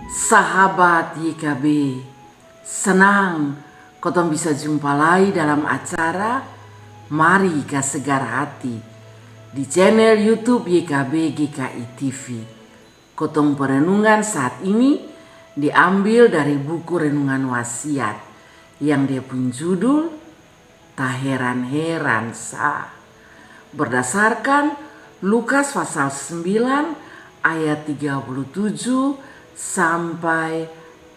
Sahabat YKB, senang kotong bisa jumpa lagi dalam acara Mari Ka Segar Hati di channel YouTube YKB GKI TV. Kotong perenungan saat ini diambil dari buku renungan wasiat yang dia punya judul Tak Heran-Heran Sa, berdasarkan Lukas pasal 9 ayat 37 sampai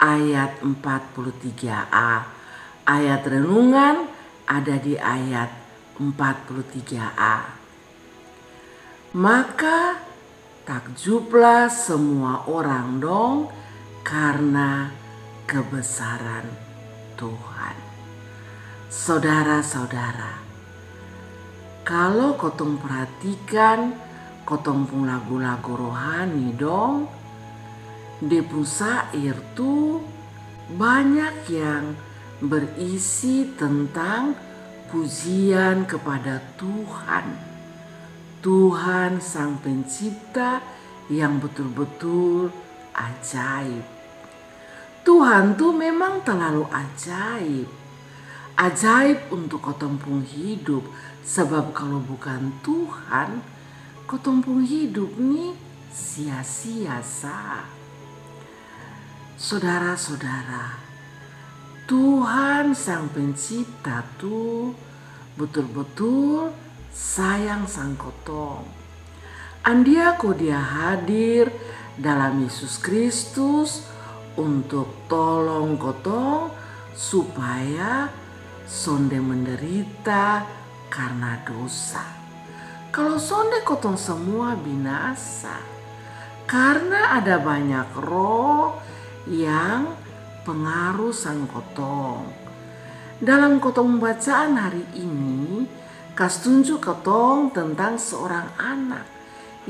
ayat 43a. Ayat renungan ada di ayat 43a. Maka takjublah semua orang dong karena kebesaran Tuhan. Saudara-saudara, kalau kotong perhatikan kotong pun lagu-lagu rohani dong, di syair tuh banyak yang berisi tentang pujian kepada Tuhan. Tuhan Sang Pencipta yang betul-betul ajaib. Tuhan tuh memang terlalu ajaib. Ajaib untuk kotong pun hidup. Sebab kalau bukan Tuhan, kotong pun hidup nih sia-sia sa. Saudara-saudara, Tuhan Sang Pencipta tuh betul-betul sayang sang kotong. Andia kok dia hadir dalam Yesus Kristus untuk tolong kotong supaya sonde menderita karena dosa. Kalau sonde kotong semua binasa karena ada banyak roh yang pengaruh sang kotong. Dalam kotong bacaan hari ini, kas tunjuk kotong tentang seorang anak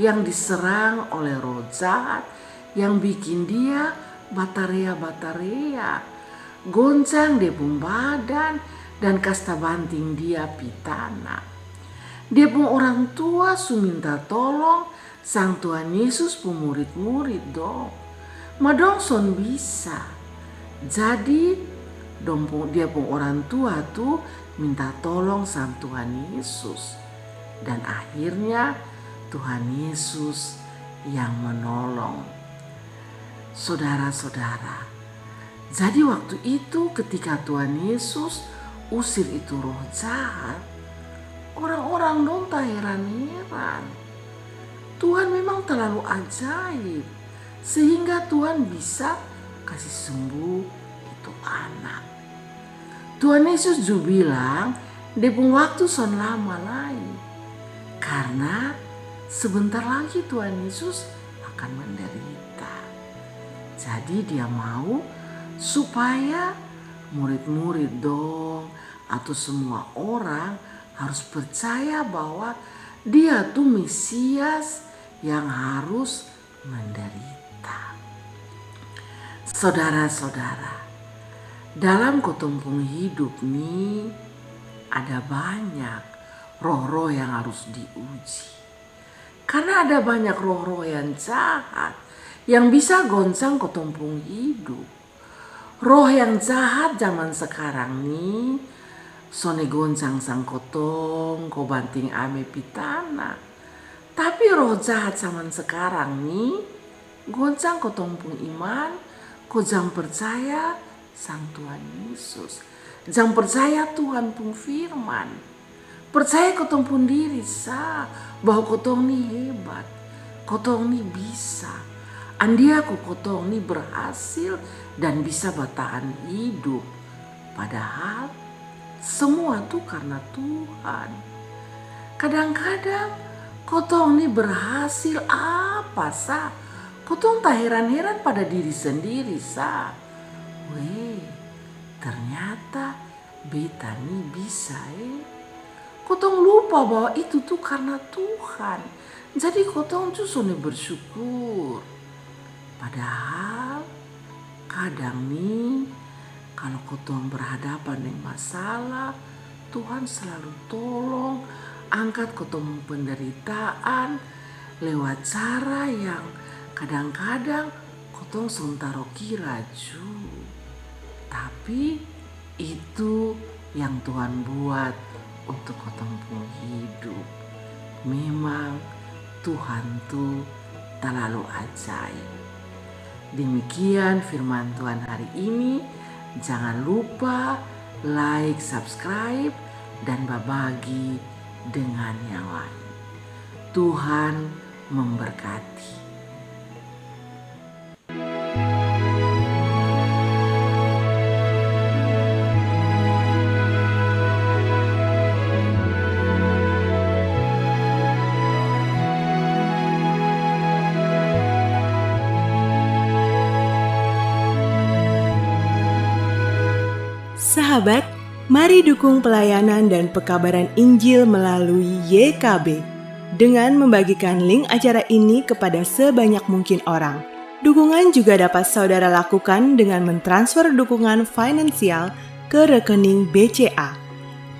yang diserang oleh roh jahat yang bikin dia bataria, goncang dia pun badan dan kasta banting dia pitana. Dia pun orang tua su minta tolong sang Tuhan Yesus pun murid-murid dong. Madong son bisa. Jadi dia pun orang tua tuh minta tolong sang Tuhan Yesus. Dan akhirnya Tuhan Yesus yang menolong. Saudara-saudara, jadi waktu itu ketika Tuhan Yesus usir itu roh jahat, orang-orang dong tak heran-heran. Tuhan memang terlalu ajaib sehingga Tuhan bisa kasih sembuh itu anak. Tuhan Yesus juga bilang dia pun waktu son lama lagi karena sebentar lagi Tuhan Yesus akan menderita. Jadi dia mau supaya murid-murid dong atau semua orang harus percaya bahwa dia tuh Mesias yang harus menderita. Saudara-saudara, dalam kotong pun hidup nih ada banyak roh-roh yang harus diuji. Karena ada banyak roh-roh yang jahat yang bisa goncang kotong pun hidup. Roh yang jahat zaman sekarang nih sone goncang sang kotong, ko banting ame pitana. Tapi roh jahat zaman sekarang nih goncang kotong pun iman, ko jang percaya sang Tuhan Yesus. Jang percaya Tuhan pun firman. Percaya kotong pun diri sa, bahwa kotong nih hebat. Kotong nih bisa. Andia kotong nih berhasil dan bisa bertahan hidup. Padahal semua tuh karena Tuhan. Kadang-kadang kotong nih berhasil apa sa? Kotong tak heran-heran pada diri sendiri sa. Weh, ternyata beta nih bisa Kotong lupa bahwa itu tuh karena Tuhan. Jadi kotong justru nih bersyukur. Padahal kadang nih kalau kotong berhadapan dengan masalah, Tuhan selalu tolong angkat kotong penderitaan lewat cara yang kadang-kadang Tong suntaro kira ju, tapi itu yang Tuhan buat untuk kotong pung hidup. Memang Tuhan tuh terlalu ajaib. Demikian firman Tuhan hari ini. Jangan lupa like, subscribe, dan berbagi dengan yang lain. Tuhan memberkati. Sahabat, mari dukung pelayanan dan pekabaran Injil melalui YKB dengan membagikan link acara ini kepada sebanyak mungkin orang. Dukungan juga dapat saudara lakukan dengan mentransfer dukungan finansial ke rekening BCA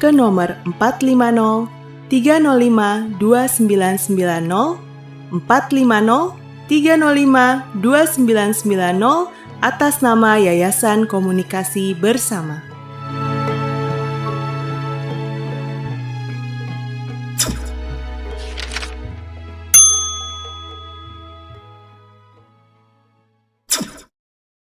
ke nomor 450 305 2990 450 305 2990 atas nama Yayasan Komunikasi Bersama.